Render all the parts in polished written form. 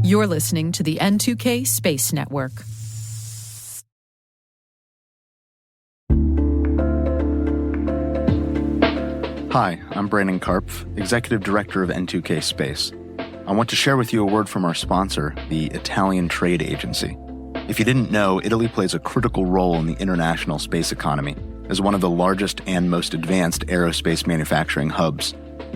You're listening to the N2K Space Network. Hi, I'm Brandon Karpf, Executive Director of N2K Space. I want to share with you a word from our sponsor, the Italian Trade Agency. If you didn't know, Italy plays a critical role in the international space economy as one of the largest and most advanced aerospace manufacturing hubs.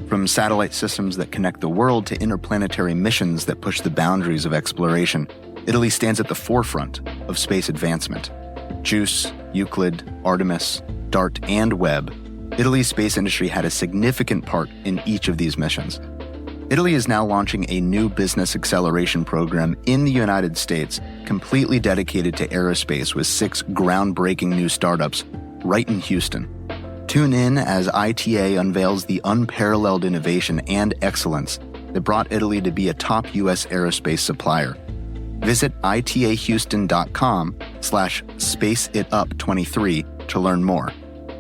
From satellite systems that connect the world to interplanetary missions that push the boundaries of exploration, Italy stands at the forefront of space advancement. JUICE, Euclid, Artemis, DART, and Webb, Italy's space industry had a significant part in each of these missions. Italy is now launching a new business acceleration program in the United States completely dedicated to aerospace with 6 groundbreaking new startups right in Houston. Tune in as ITA unveils the unparalleled innovation and excellence that brought Italy to be a top U.S. aerospace supplier. Visit itahouston.com/spaceitup23 to learn more.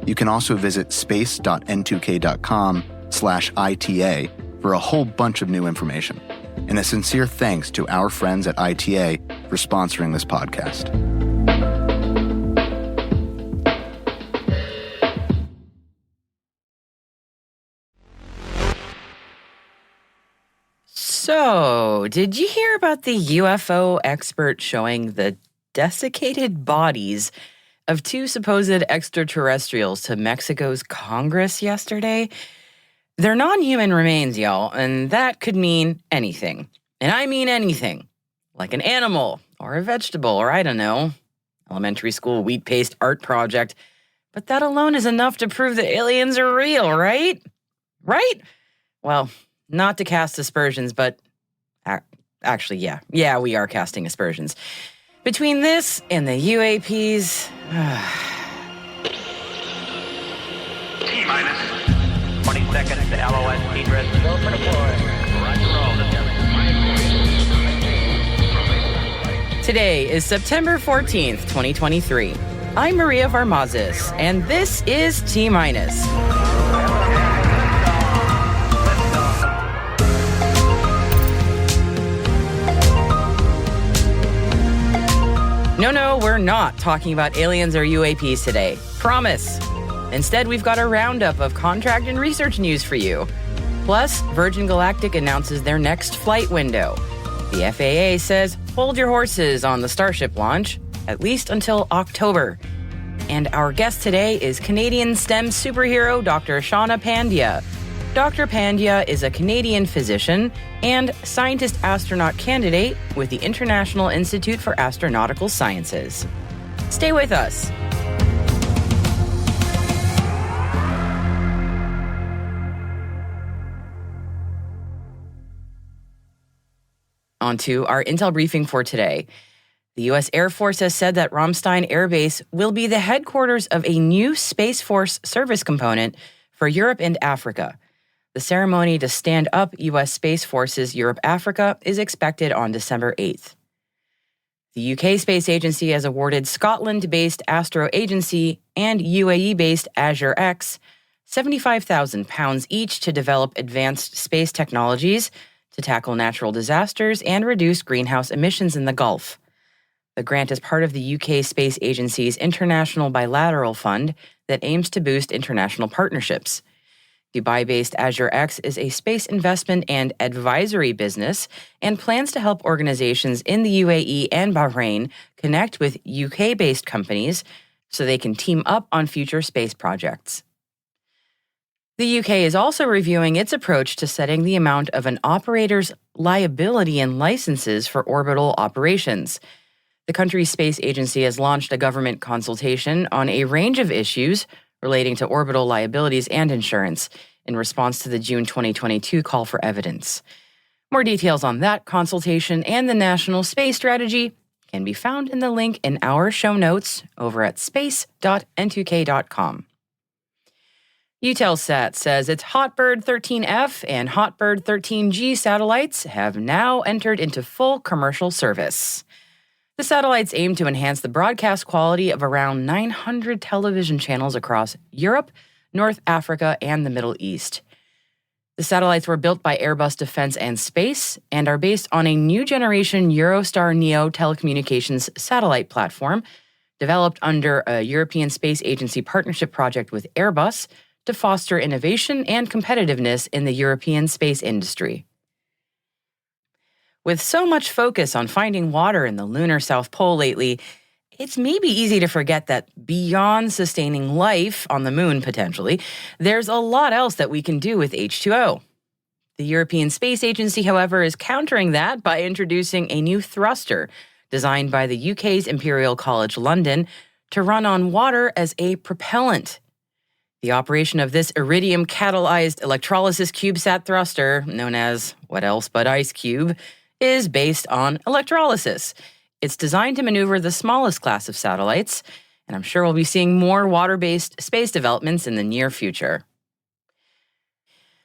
You can also visit space.n2k.com/ITA for a whole bunch of new information. And a sincere thanks to our friends at ITA for sponsoring this podcast. So, did you hear about the UFO expert showing the desiccated bodies of 2 supposed extraterrestrials to Mexico's Congress yesterday? They're non-human remains, y'all, and that could mean anything. And I mean anything. Like an animal, or a vegetable, or I don't know, elementary school wheat paste art project. But that alone is enough to prove that aliens are real, right? Right? Well, not to cast aspersions, but actually, yeah, we are casting aspersions. Between this and the UAPs... T-minus 20 seconds to LOS egress. Go for deploy. Roger roll. Today is September 14th, 2023. I'm Maria Varmazis, and this is T-minus. No, we're not talking about aliens or UAPs today. Promise. Instead, we've got a roundup of contract and research news for you. Plus, Virgin Galactic announces their next flight window. The FAA says, hold your horses on the Starship launch, at least until October. And our guest today is Canadian STEM superhero Dr. Shawna Pandya. Dr. Pandya is a Canadian physician and scientist-astronaut candidate with the International Institute for Astronautical Sciences. Stay with us. On to our intel briefing for today. The U.S. Air Force has said that Ramstein Air Base will be the headquarters of a new Space Force service component for Europe and Africa. The ceremony to stand up U.S. Space Forces Europe-Africa is expected on December 8th. The UK Space Agency has awarded Scotland-based AstroAgency and UAE-based AzurX £75,000 each to develop advanced space technologies to tackle natural disasters and reduce greenhouse emissions in the Gulf. The grant is part of the UK Space Agency's International Bilateral Fund that aims to boost international partnerships. Dubai-based AzurX is a space investment and advisory business and plans to help organizations in the UAE and Bahrain connect with UK-based companies so they can team up on future space projects. The UK is also reviewing its approach to setting the amount of an operator's liability and licenses for orbital operations. The country's space agency has launched a government consultation on a range of issues relating to orbital liabilities and insurance in response to the June 2022 call for evidence. More details on that consultation and the national space strategy can be found in the link in our show notes over at space.n2k.com. EutelSat says its HOTBIRD 13F and HOTBIRD 13G satellites have now entered into full commercial service. The satellites aim to enhance the broadcast quality of around 900 television channels across Europe, North Africa, and the Middle East. The satellites were built by Airbus Defence and Space and are based on a new generation Eurostar Neo telecommunications satellite platform developed under a European Space Agency partnership project with Airbus to foster innovation and competitiveness in the European space industry. With so much focus on finding water in the lunar South Pole lately, it's maybe easy to forget that beyond sustaining life on the moon, potentially, there's a lot else that we can do with H2O. The European Space Agency, however, is countering that by introducing a new thruster designed by the UK's Imperial College London to run on water as a propellant. The operation of this iridium-catalyzed electrolysis CubeSat thruster, known as what else but Ice Cube, is based on electrolysis. It's designed to maneuver the smallest class of satellites, and I'm sure we'll be seeing more water-based space developments in the near future.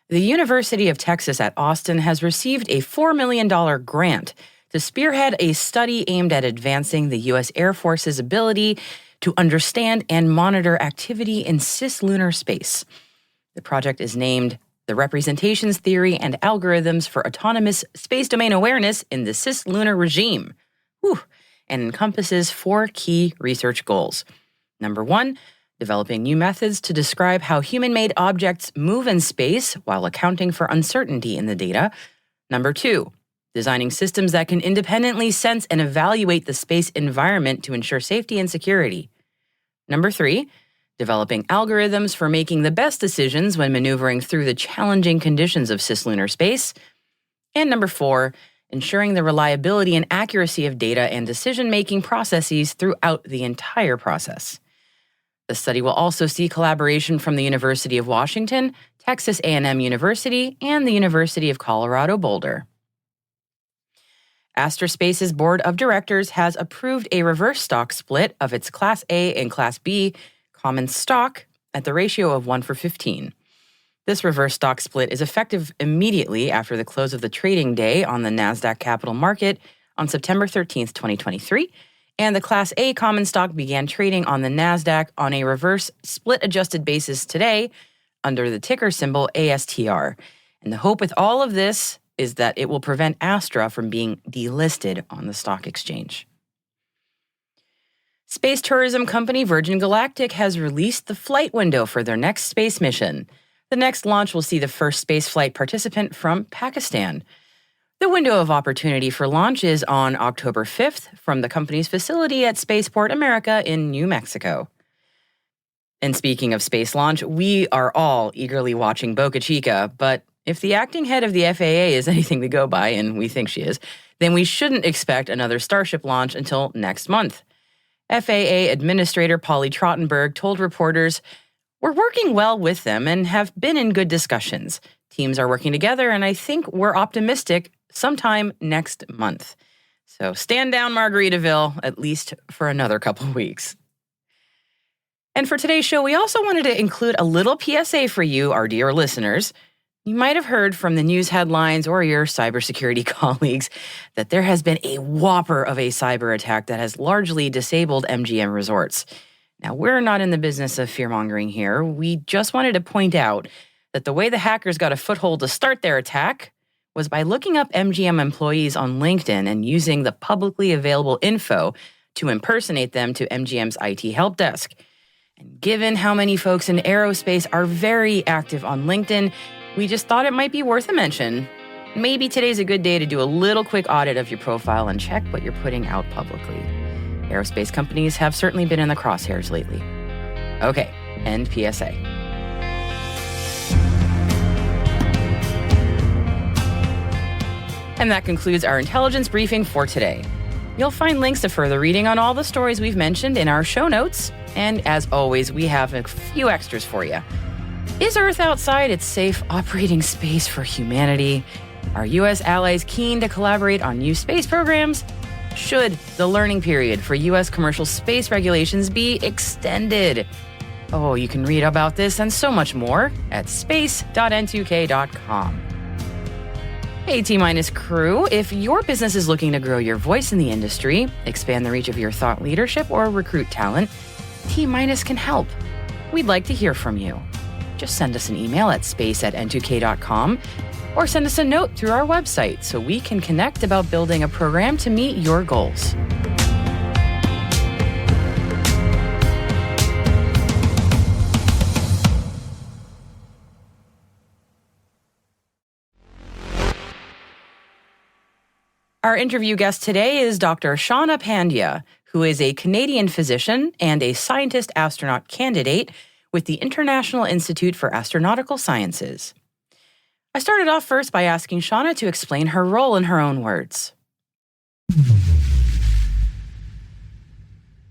The University of Texas at Austin has received a $4 million grant to spearhead a study aimed at advancing the U.S. Air Force's ability to understand and monitor activity in cislunar space. The project is named The Representations Theory and Algorithms for Autonomous Space Domain Awareness in the Cislunar Regime. And encompasses 4 key research goals. Number 1, developing new methods to describe how human-made objects move in space while accounting for uncertainty in the data. Number 2, designing systems that can independently sense and evaluate the space environment to ensure safety and security. Number 3, developing algorithms for making the best decisions when maneuvering through the challenging conditions of cislunar space. And number 4, ensuring the reliability and accuracy of data and decision-making processes throughout the entire process. The study will also see collaboration from the University of Washington, Texas A&M University, and the University of Colorado Boulder. Astrospace's board of directors has approved a reverse stock split of its Class A and Class B common stock at the ratio of 1-for-15. This reverse stock split is effective immediately after the close of the trading day on the NASDAQ Capital Market on September 13, 2023, and the Class A common stock began trading on the NASDAQ on a reverse split-adjusted basis today under the ticker symbol ASTR. And the hope with all of this is that it will prevent Astra from being delisted on the stock exchange. Space tourism company Virgin Galactic has released the flight window for their next space mission. The next launch will see the first spaceflight participant from Pakistan. The window of opportunity for launch is on October 5th from the company's facility at Spaceport America in New Mexico. And speaking of space launch, we are all eagerly watching Boca Chica, but if the acting head of the FAA is anything to go by, and we think she is, then we shouldn't expect another Starship launch until next month. FAA Administrator Polly Trottenberg told reporters, "We're working well with them and have been in good discussions. Teams are working together, and I think we're optimistic sometime next month." So stand down, Margaritaville, at least for another couple weeks. And for today's show, we also wanted to include a little PSA for you, our dear listeners. You might have heard from the news headlines or your cybersecurity colleagues that there has been a whopper of a cyber attack that has largely disabled MGM resorts. Now, we're not in the business of fear-mongering here. We just wanted to point out that the way the hackers got a foothold to start their attack was by looking up MGM employees on LinkedIn and using the publicly available info to impersonate them to MGM's IT help desk. And given how many folks in aerospace are very active on LinkedIn, we just thought it might be worth a mention. Maybe today's a good day to do a little quick audit of your profile and check what you're putting out publicly. Aerospace companies have certainly been in the crosshairs lately. Okay, end PSA. And that concludes our intelligence briefing for today. You'll find links to further reading on all the stories we've mentioned in our show notes. And as always, we have a few extras for you. Is Earth outside its safe operating space for humanity? Are U.S. allies keen to collaborate on new space programs? Should the learning period for U.S. commercial space regulations be extended? Oh, you can read about this and so much more at space.n2k.com. Hey, T-Minus crew, if your business is looking to grow your voice in the industry, expand the reach of your thought leadership, or recruit talent, T-Minus can help. We'd like to hear from you. just send us an email at space@n2k.com or send us a note through our website so we can connect about building a program to meet your goals. Our interview guest today is Dr. Shawna Pandya, who is a Canadian physician and a scientist-astronaut candidate with the International Institute for Astronautical Sciences. I started off first by asking Shawna to explain her role in her own words.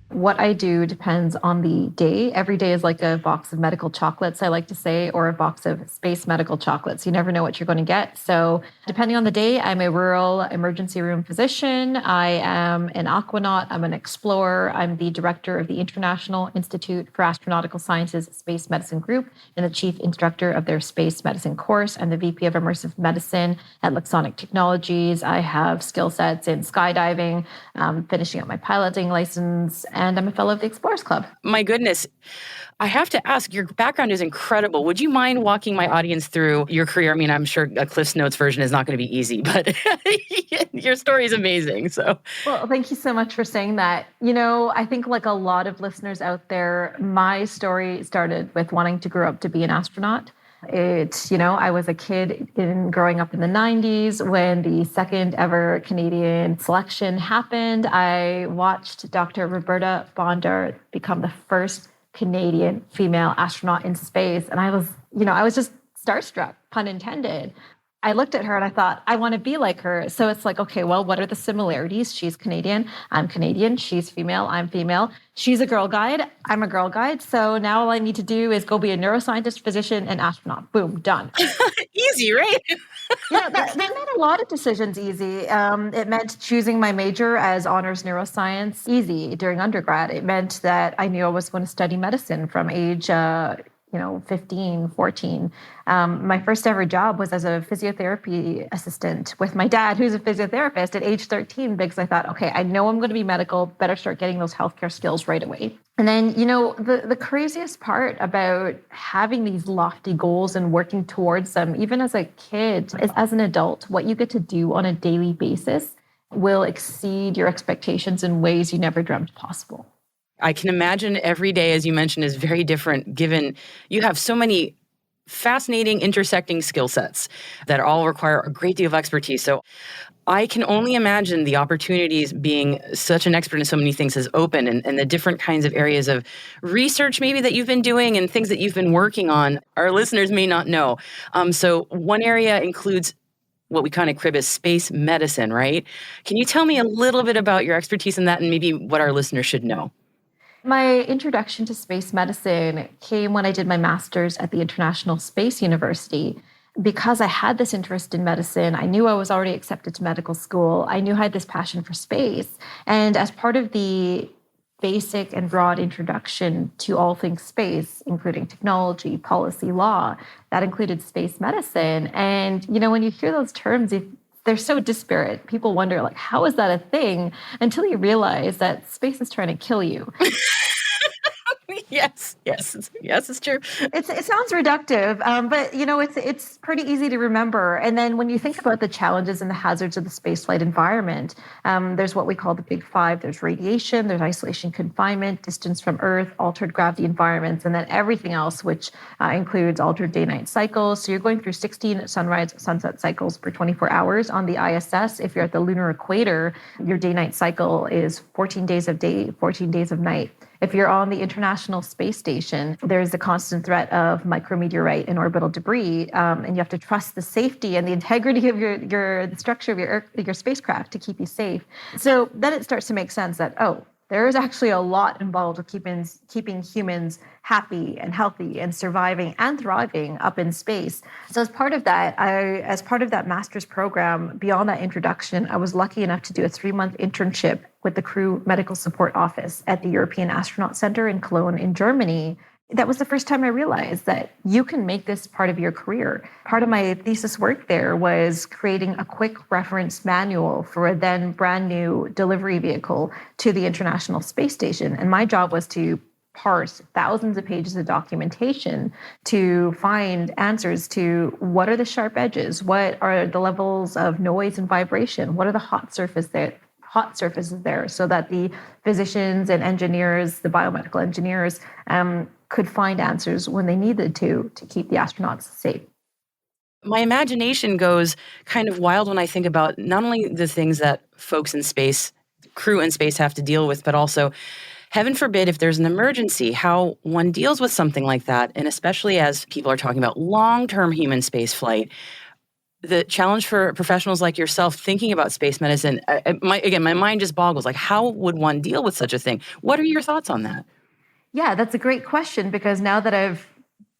What I do depends on the day. Every day is like a box of medical chocolates, I like to say, or a box of space medical chocolates. You never know what you're going to get. So depending on the day, I'm a rural emergency room physician. I am an aquanaut. I'm an explorer. I'm the director of the International Institute for Astronautical Sciences Space Medicine Group and the chief instructor of their space medicine course. I'm the VP of immersive medicine at Luxonic Technologies. I have skill sets in skydiving, finishing up my piloting license, and I'm a fellow of the Explorers Club. My goodness, I have to ask, your background is incredible. Would you mind walking my audience through your career? I mean, I'm sure a Cliff's Notes version is not going to be easy, but your story is amazing. So, well, thank you so much for saying that. You know, I think like a lot of listeners out there, my story started with wanting to grow up to be an astronaut. I was a kid growing up in the 90s when the second ever Canadian selection happened. I watched Dr. Roberta Bondar become the first Canadian female astronaut in space. And I was just starstruck, pun intended. I looked at her and I thought, I want to be like her. So it's like, okay, well, what are the similarities? She's Canadian. I'm Canadian. She's female. I'm female. She's a girl guide. I'm a girl guide. So now all I need to do is go be a neuroscientist, physician, and astronaut. Boom, done. Easy, right? Yeah, that made a lot of decisions easy. It meant choosing my major as honors neuroscience easy during undergrad. It meant that I knew I was going to study medicine from age 15, 14. My first ever job was as a physiotherapy assistant with my dad, who's a physiotherapist, at age 13, because I thought, okay, I know I'm going to be medical, better start getting those healthcare skills right away. And then, the craziest part about having these lofty goals and working towards them, even as a kid, is as an adult, what you get to do on a daily basis will exceed your expectations in ways you never dreamt possible. I can imagine every day, as you mentioned, is very different, given you have so many fascinating intersecting skill sets that all require a great deal of expertise. So I can only imagine the opportunities being such an expert in so many things has opened, and the different kinds of areas of research maybe that you've been doing and things that you've been working on. Our listeners may not know. So one area includes what we kind of crib as space medicine, right? Can you tell me a little bit about your expertise in that and maybe what our listeners should know? My introduction to space medicine came when I did my master's at the International Space University. Because I had this interest in medicine, I knew I was already accepted to medical school. I knew I had this passion for space. And as part of the basic and broad introduction to all things space, including technology, policy, law, that included space medicine. And, when you hear those terms, they're so disparate. People wonder, like, how is that a thing? Until you realize that space is trying to kill you. Yes, it's true. It sounds reductive, but it's pretty easy to remember. And then when you think about the challenges and the hazards of the spaceflight environment, there's what we call the big five. There's radiation, there's isolation, confinement, distance from Earth, altered gravity environments, and then everything else, which includes altered day-night cycles. So you're going through 16 sunrise-sunset cycles per 24 hours on the ISS. If you're at the lunar equator, your day-night cycle is 14 days of day, 14 days of night. If you're on the International Space Station, there's the constant threat of micrometeorite and orbital debris, and you have to trust the safety and the integrity of the structure of your spacecraft to keep you safe. So then it starts to make sense that, there is actually a lot involved with keeping humans happy and healthy and surviving and thriving up in space. So as part of that master's program, beyond that introduction, I was lucky enough to do a 3-month internship with the Crew Medical Support Office at the European Astronaut Center in Cologne in Germany. That was the first time I realized that you can make this part of your career. Part of my thesis work there was creating a quick reference manual for a then brand new delivery vehicle to the International Space Station. And my job was to parse thousands of pages of documentation to find answers to what are the sharp edges, what are the levels of noise and vibration, what are the hot surfaces there, so that the physicians and engineers, the biomedical engineers, could find answers when they needed to keep the astronauts safe. My imagination goes kind of wild when I think about not only the things that folks in space, crew in space have to deal with, but also, heaven forbid, if there's an emergency, how one deals with something like that. And especially as people are talking about long-term human space flight, the challenge for professionals like yourself thinking about space medicine, my mind just boggles. Like, how would one deal with such a thing? What are your thoughts on that? Yeah, that's a great question, because now that I've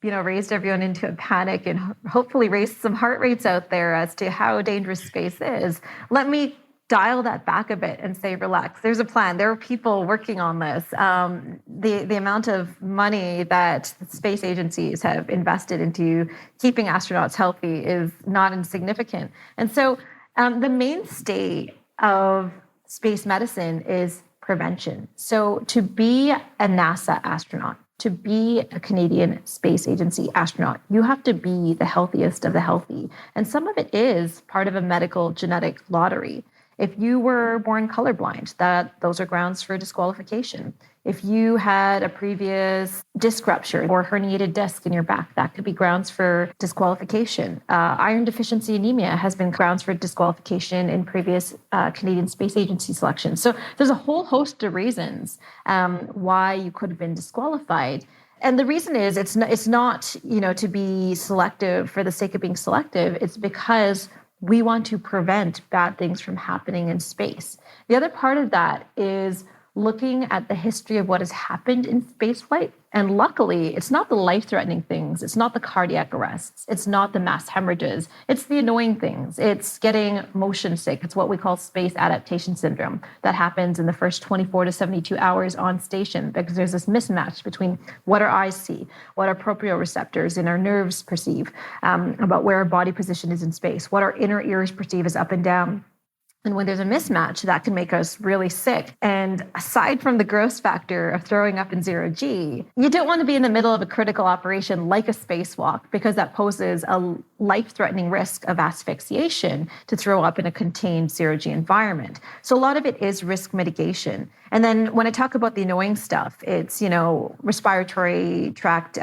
raised everyone into a panic and hopefully raised some heart rates out there as to how dangerous space is, let me dial that back a bit and say, relax. There's a plan. There are people working on this. The amount of money that space agencies have invested into keeping astronauts healthy is not insignificant. And so the mainstay of space medicine is prevention. So to be a NASA astronaut, to be a Canadian Space Agency astronaut, you have to be the healthiest of the healthy. And some of it is part of a medical genetic lottery. If you were born colorblind, those are grounds for disqualification. If you had a previous disc rupture or herniated disc in your back, that could be grounds for disqualification. Iron deficiency anemia has been grounds for disqualification in previous Canadian Space Agency selections. So there's a whole host of reasons why you could have been disqualified. And the reason is it's not to be selective for the sake of being selective. It's because we want to prevent bad things from happening in space. The other part of that is looking at the history of what has happened in spaceflight. And luckily, it's not the life-threatening things. It's not the cardiac arrests. It's not the mass hemorrhages. It's the annoying things. It's getting motion sick. It's what we call space adaptation syndrome that happens in the first 24 to 72 hours on station, because there's this mismatch between what our eyes see, what our proprioceptors and our nerves perceive about where our body position is in space, what our inner ears perceive as up and down. And when there's a mismatch, that can make us really sick. And aside from the gross factor of throwing up in zero G, you don't want to be in the middle of a critical operation like a spacewalk, because that poses a life-threatening risk of asphyxiation to throw up in a contained zero G environment. So a lot of it is risk mitigation. And then when I talk about the annoying stuff, it's, respiratory tract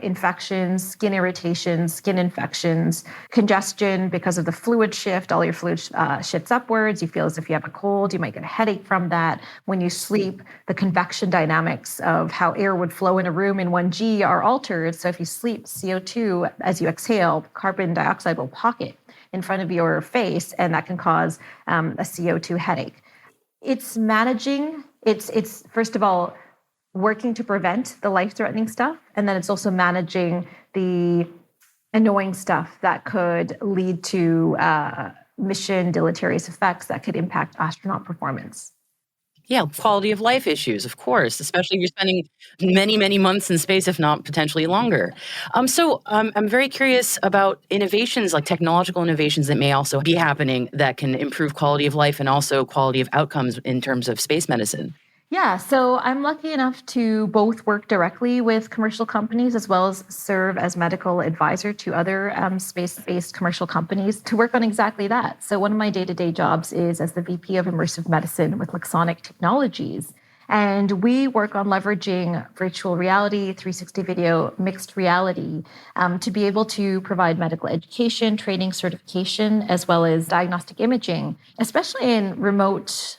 infections, skin irritations, skin infections, congestion because of the fluid shift. All your fluid shifts upwards. You feel as if you have a cold. You might get a headache from that. When you sleep, the convection dynamics of how air would flow in a room in 1G are altered. So if you sleep, CO2, as you exhale, carbon dioxide will pocket in front of your face, and that can cause a CO2 headache. It's managing. It's first of all working to prevent the life-threatening stuff, and then it's also managing the annoying stuff that could lead to mission deleterious effects that could impact astronaut performance. Yeah, quality of life issues, of course, especially if you're spending many, many months in space, if not potentially longer. I'm very curious about innovations, like technological innovations that may also be happening that can improve quality of life and also quality of outcomes in terms of space medicine. Yeah, so I'm lucky enough to both work directly with commercial companies as well as serve as medical advisor to other space-based commercial companies to work on exactly that. So one of my day-to-day jobs is as the VP of Immersive Medicine with Luxonic Technologies. And we work on leveraging virtual reality, 360 video, mixed reality to be able to provide medical education, training, certification, as well as diagnostic imaging, especially in remote,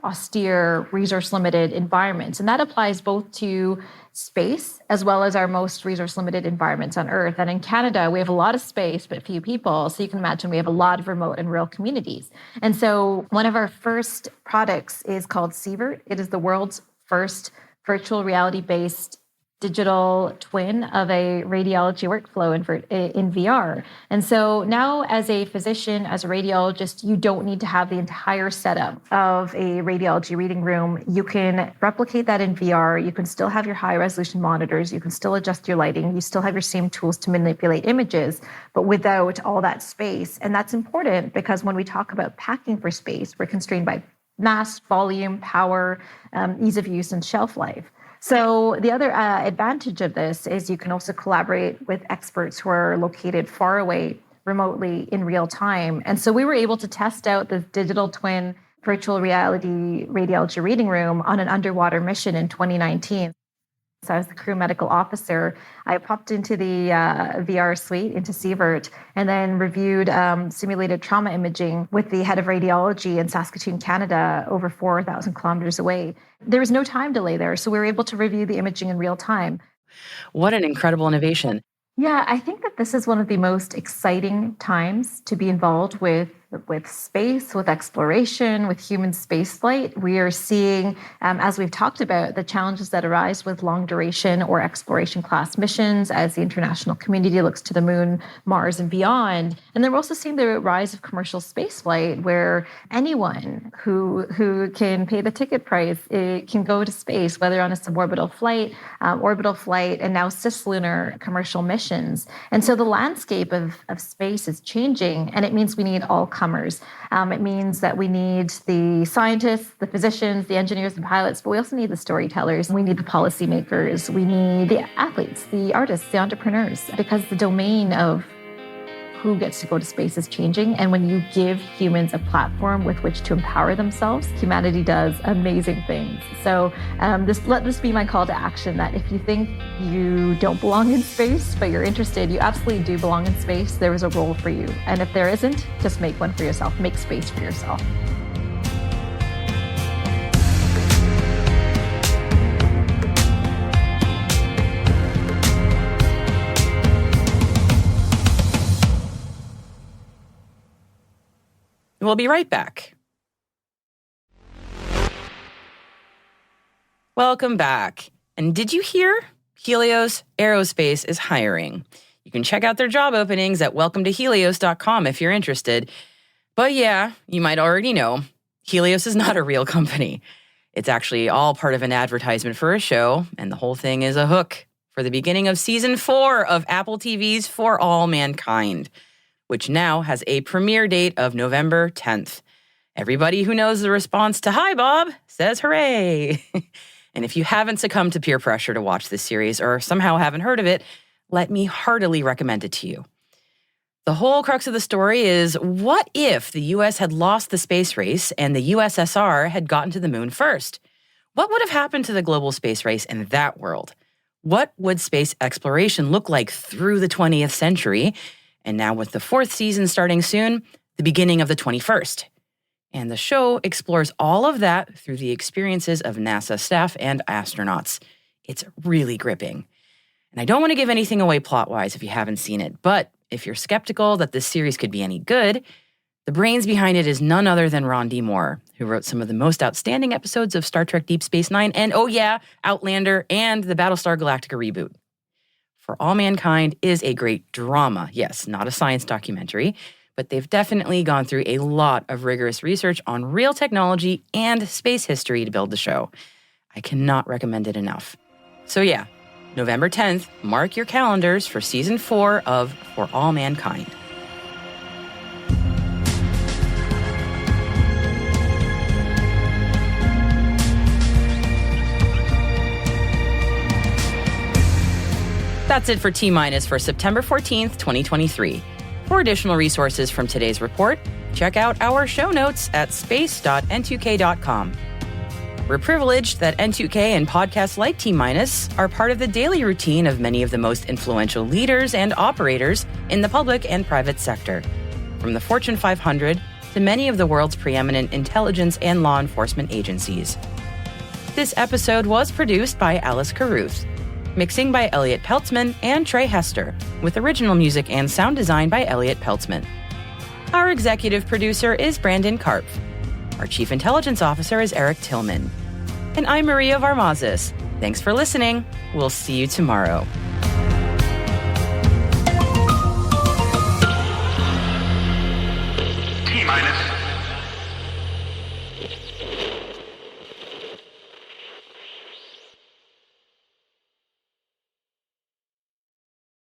austere, resource-limited environments. And that applies both to space as well as our most resource-limited environments on Earth. And in Canada, we have a lot of space, but few people. So you can imagine we have a lot of remote and rural communities. And so one of our first products is called Sievert. It is the world's first virtual reality-based digital twin of a radiology workflow in VR. And so now as a physician, as a radiologist, you don't need to have the entire setup of a radiology reading room. You can replicate that in VR. You can still have your high resolution monitors. You can still adjust your lighting. You still have your same tools to manipulate images, but without all that space. And that's important because when we talk about packing for space, we're constrained by mass, volume, power, ease of use, and shelf life. So the other advantage of this is you can also collaborate with experts who are located far away remotely in real time. And so we were able to test out this digital twin virtual reality radiology reading room on an underwater mission in 2019. So I was the crew medical officer. I popped into the VR suite, into Sievert, and then reviewed simulated trauma imaging with the head of radiology in Saskatoon, Canada, over 4,000 kilometers away. There was no time delay there, so we were able to review the imaging in real time. What an incredible innovation. Yeah, I think that this is one of the most exciting times to be involved with space, with exploration, with human spaceflight. We are seeing, as we've talked about, the challenges that arise with long duration or exploration class missions as the international community looks to the moon, Mars, and beyond. And then we're also seeing the rise of commercial spaceflight, where anyone who can pay the ticket price can go to space, whether on a suborbital flight, orbital flight, and now cislunar commercial missions. And so the landscape of space is changing, and it means we need all comers. It means that we need the scientists, the physicians, the engineers, the pilots, but we also need the storytellers. We need the policymakers. We need the athletes, the artists, the entrepreneurs, because the domain of who gets to go to space is changing. And when you give humans a platform with which to empower themselves, humanity does amazing things. So let this be my call to action, that if you think you don't belong in space, but you're interested, you absolutely do belong in space. There is a role for you. And if there isn't, just make one for yourself. Make space for yourself. We'll be right back. Welcome back. And did you hear? Helios Aerospace is hiring. You can check out their job openings at welcometohelios.com if you're interested. But yeah, you might already know, Helios is not a real company. It's actually all part of an advertisement for a show, and the whole thing is a hook for the beginning of season 4 of Apple TV's For All Mankind, which now has a premiere date of November 10th. Everybody who knows the response to "Hi, Bob" says hooray. And if you haven't succumbed to peer pressure to watch this series or somehow haven't heard of it, let me heartily recommend it to you. The whole crux of the story is, what if the U.S. had lost the space race and the USSR had gotten to the moon first? What would have happened to the global space race in that world? What would space exploration look like through the 20th century? And now with the 4th season starting soon, the beginning of the 21st. And the show explores all of that through the experiences of NASA staff and astronauts. It's really gripping. And I don't want to give anything away plot-wise if you haven't seen it, but if you're skeptical that this series could be any good, the brains behind it is none other than Ron D. Moore, who wrote some of the most outstanding episodes of Star Trek Deep Space Nine and, oh yeah, Outlander and the Battlestar Galactica reboot. For All Mankind is a great drama. Yes, not a science documentary, but they've definitely gone through a lot of rigorous research on real technology and space history to build the show. I cannot recommend it enough. So yeah, November 10th, mark your calendars for season 4 of For All Mankind. That's it for T-Minus for September 14th, 2023. For additional resources from today's report, check out our show notes at space.n2k.com. We're privileged that N2K and podcasts like T-Minus are part of the daily routine of many of the most influential leaders and operators in the public and private sector, from the Fortune 500 to many of the world's preeminent intelligence and law enforcement agencies. This episode was produced by Alice Carruth. Mixing by Elliot Peltzman and Trey Hester, with original music and sound design by Elliot Peltzman. Our executive producer is Brandon Karpf. Our chief intelligence officer is Eric Tillman. And I'm Maria Varmazis. Thanks for listening. We'll see you tomorrow. T-Minus